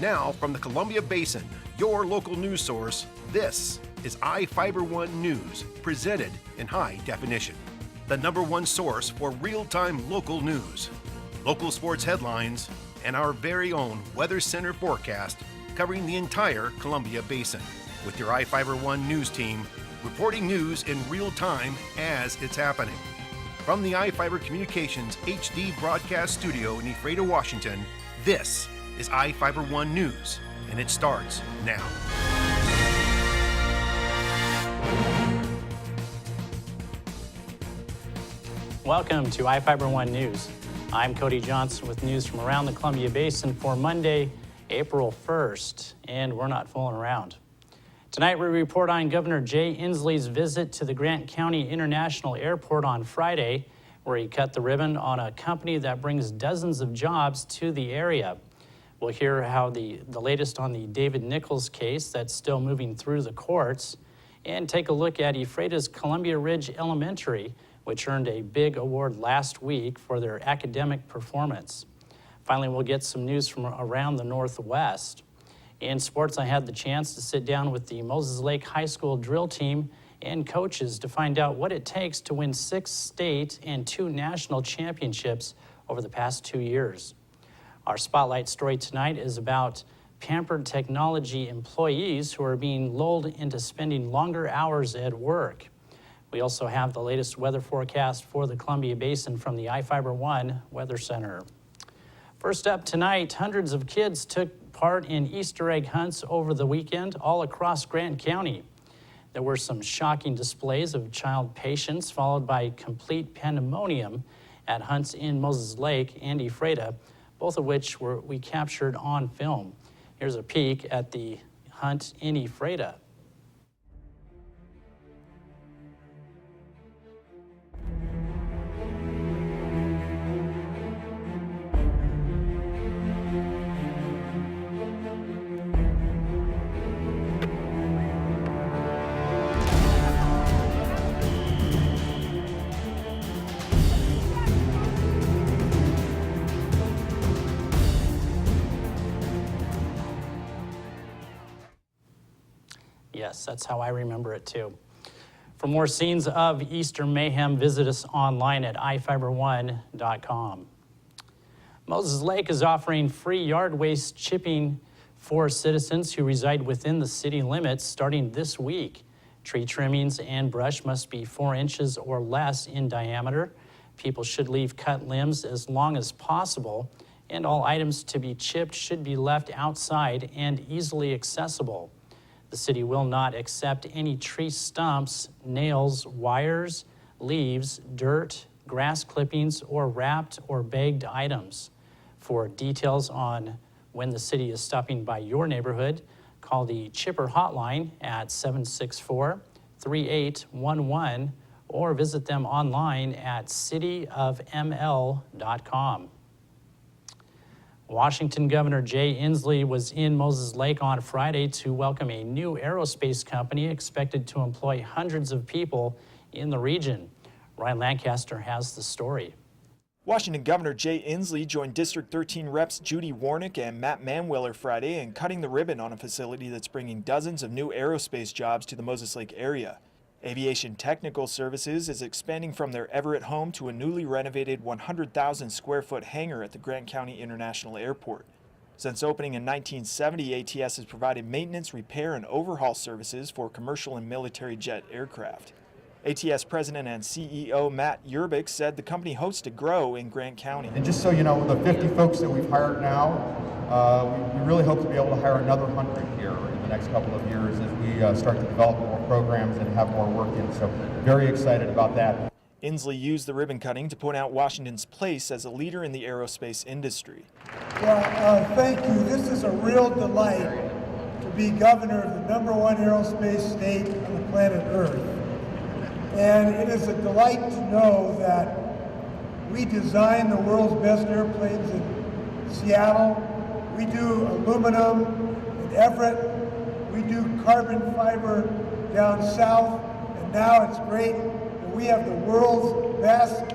Now, from the Columbia Basin, your local news source, this is iFIBER 1 News, presented in high definition. The #1 source for real-time local news, local sports headlines, and our very own Weather Center forecast covering the entire Columbia Basin. With your iFIBER 1 News team, reporting news in real time as it's happening. From the iFIBER Communications HD broadcast studio in Ephrata, Washington, this is iFIBER 1 News, and it starts now. Welcome to iFIBER 1 News. I'm Cody Johnson with news from around the Columbia Basin for Monday, April 1st, and we're not fooling around. Tonight we report on Governor Jay Inslee's visit to the Grant County International Airport on Friday, where he cut the ribbon on a company that brings dozens of jobs to the area. We'll hear how the latest on the David Nichols case that's still moving through the courts, and take a look at Ephrata's Columbia Ridge Elementary, which earned a big award last week for their academic performance. Finally, we'll get some news from around the Northwest. In sports, I had the chance to sit down with the Moses Lake High School drill team and coaches to find out what it takes to win 6 state and 2 national championships over the past 2 years. Our spotlight story tonight is about pampered technology employees who are being lulled into spending longer hours at work. We also have the latest weather forecast for the Columbia Basin from the iFIBER 1 Weather Center. First up tonight, hundreds of kids took part in Easter egg hunts over the weekend all across Grant County. There were some shocking displays of child patience, followed by complete pandemonium at hunts in Moses Lake and Ephrata, both of which we captured on film. Here's a peek at the hunt in Ephrata. Yes, that's how I remember it too. For more scenes of Easter mayhem, visit us online at iFIBER1.com. Moses Lake is offering free yard waste chipping for citizens who reside within the city limits starting this week. Tree trimmings and brush must be 4 inches or less in diameter. People should leave cut limbs as long as possible, and all items to be chipped should be left outside and easily accessible. The city will not accept any tree stumps, nails, wires, leaves, dirt, grass clippings, or wrapped or bagged items. For details on when the city is stopping by your neighborhood, call the Chipper hotline at 764-3811 or visit them online at cityofml.com. Washington Governor Jay Inslee was in Moses Lake on Friday to welcome a new aerospace company expected to employ hundreds of people in the region. Ryan Lancaster has the story. Washington Governor Jay Inslee joined District 13 reps Judy Warnick and Matt Manweller Friday in cutting the ribbon on a facility that's bringing dozens of new aerospace jobs to the Moses Lake area. Aviation Technical Services is expanding from their Everett home to a newly renovated 100,000 square foot hangar at the Grant County International Airport. Since opening in 1970, ATS has provided maintenance, repair, and overhaul services for commercial and military jet aircraft. ATS President and CEO Matt Yerbik said the company hopes to grow in Grant County. And just so you know, the 50 folks that we've hired now, we really hope to be able to hire another 100 here in the next couple of years as we start to develop more programs and have more work in. So very excited about that. Inslee used the ribbon cutting to point out Washington's place as a leader in the aerospace industry. Well, thank you. This is a real delight to be governor of the #1 aerospace state on the planet Earth. And it is a delight to know that we design the world's best airplanes in Seattle. We do aluminum in Everett. We do carbon fiber down south. And now it's great that we have the world's best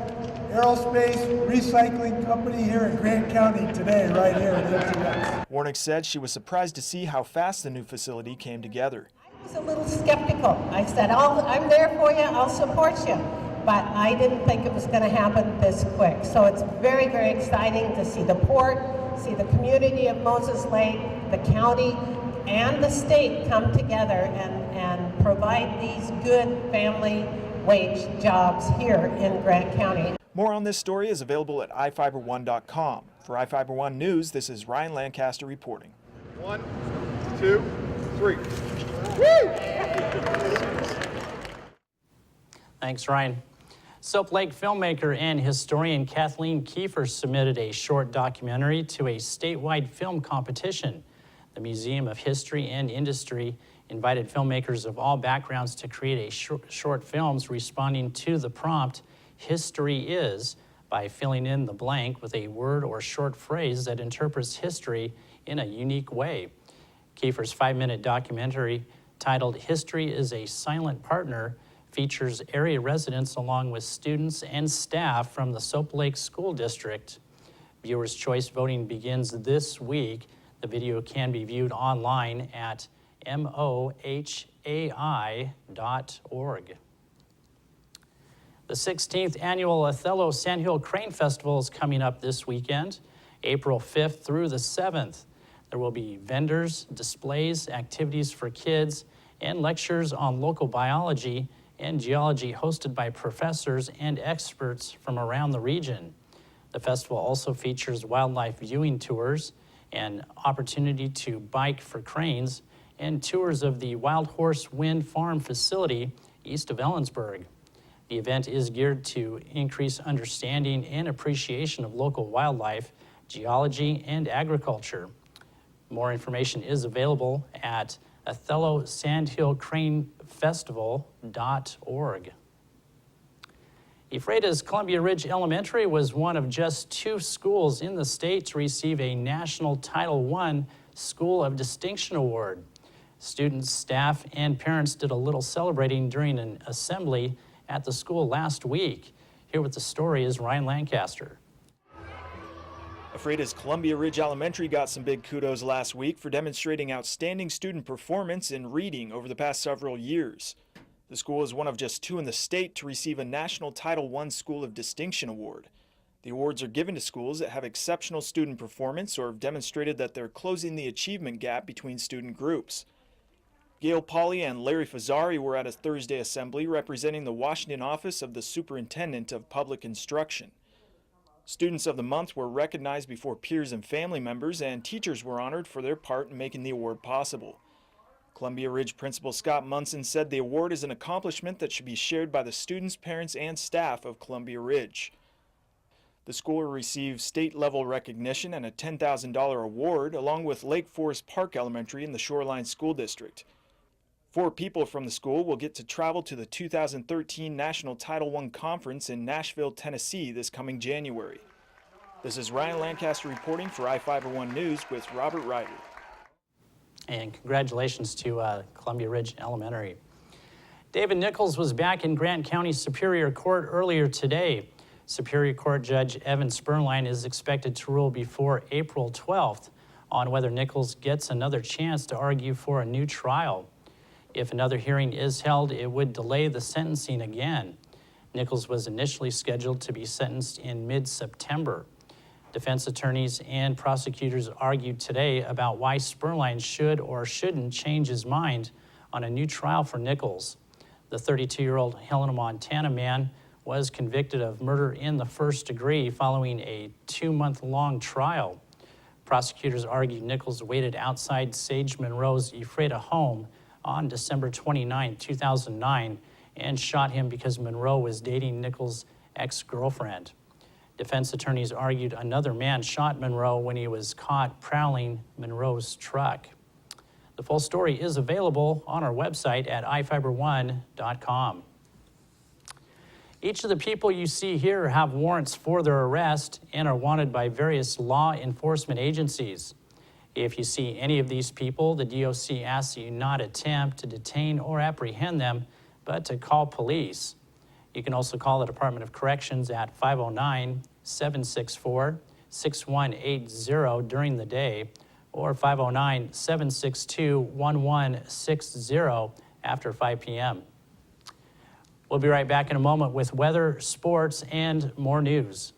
aerospace recycling company here in Grant County today, right here at MTX. Warnick said she was surprised to see how fast the new facility came together. I was a little skeptical. I said, I'm there for you, I'll support you. But I didn't think it was going to happen this quick. So it's very, very exciting to see the port, see the community of Moses Lake, the county, and the state come together and provide these good family wage jobs here in Grant County. More on this story is available at iFIBER1.com. For iFIBER1 News, this is Ryan Lancaster reporting. 1, 2, 3. Thanks, Ryan. Soap Lake filmmaker and historian Kathleen Kiefer submitted a short documentary to a statewide film competition. The Museum of History and Industry invited filmmakers of all backgrounds to create short films responding to the prompt, "History is," by filling in the blank with a word or short phrase that interprets history in a unique way. Kiefer's 5-minute documentary titled "History is a Silent Partner" features area residents along with students and staff from the Soap Lake School District. Viewers' choice voting begins this week. The video can be viewed online at mohai.org. The 16th annual Othello Sandhill Crane Festival is coming up this weekend, April 5th through the 7th. There will be vendors, displays, activities for kids, and lectures on local biology and geology hosted by professors and experts from around the region. The festival also features wildlife viewing tours, an opportunity to bike for cranes, and tours of the Wild Horse Wind Farm facility east of Ellensburg. The event is geared to increase understanding and appreciation of local wildlife, geology, and agriculture. More information is available at OthelloSandhillCraneFestival.org. Ephrata's Columbia Ridge Elementary was one of just 2 schools in the state to receive a National Title I School of Distinction Award. Students, staff, and parents did a little celebrating during an assembly at the school last week. Here with the story is Ryan Lancaster. Ephrata's Columbia Ridge Elementary got some big kudos last week for demonstrating outstanding student performance in reading over the past several years. The school is one of just 2 in the state to receive a National Title I School of Distinction Award. The awards are given to schools that have exceptional student performance or have demonstrated that they're closing the achievement gap between student groups. Gail Pauley and Larry Fazzari were at a Thursday assembly representing the Washington office of the Superintendent of Public Instruction. Students of the month were recognized before peers and family members, and teachers were honored for their part in making the award possible. Columbia Ridge Principal Scott Munson said the award is an accomplishment that should be shared by the students, parents, and staff of Columbia Ridge. The school will receive state-level recognition and a $10,000 award, along with Lake Forest Park Elementary in the Shoreline School District. 4 people from the school will get to travel to the 2013 National Title I Conference in Nashville, Tennessee this coming January. This is Ryan Lancaster reporting for iFIBER1 News with Robert Ryder. And congratulations to Columbia Ridge Elementary. David Nichols was back in Grant County Superior Court earlier today. Superior Court Judge Evan Spurnline is expected to rule before April 12th on whether Nichols gets another chance to argue for a new trial. If another hearing is held, it would delay the sentencing again. Nichols was initially scheduled to be sentenced in mid-September. Defense attorneys and prosecutors argued today about why Spurnline should or shouldn't change his mind on a new trial for Nichols. The 32-year-old Helena, Montana man was convicted of murder in the first degree following a 2-month-long trial. Prosecutors argued Nichols waited outside Sage Monroe's Ephrata home on December 29, 2009, and shot him because Monroe was dating Nichols' ex-girlfriend. Defense attorneys argued another man shot Monroe when he was caught prowling Monroe's truck. The full story is available on our website at iFIBER1.com. Each of the people you see here have warrants for their arrest and are wanted by various law enforcement agencies. If you see any of these people, the DOC asks that you not attempt to detain or apprehend them, but to call police. You can also call the Department of Corrections at 509-764-6180 during the day, or 509-762-1160 after 5 p.m. We'll be right back in a moment with weather, sports, and more news.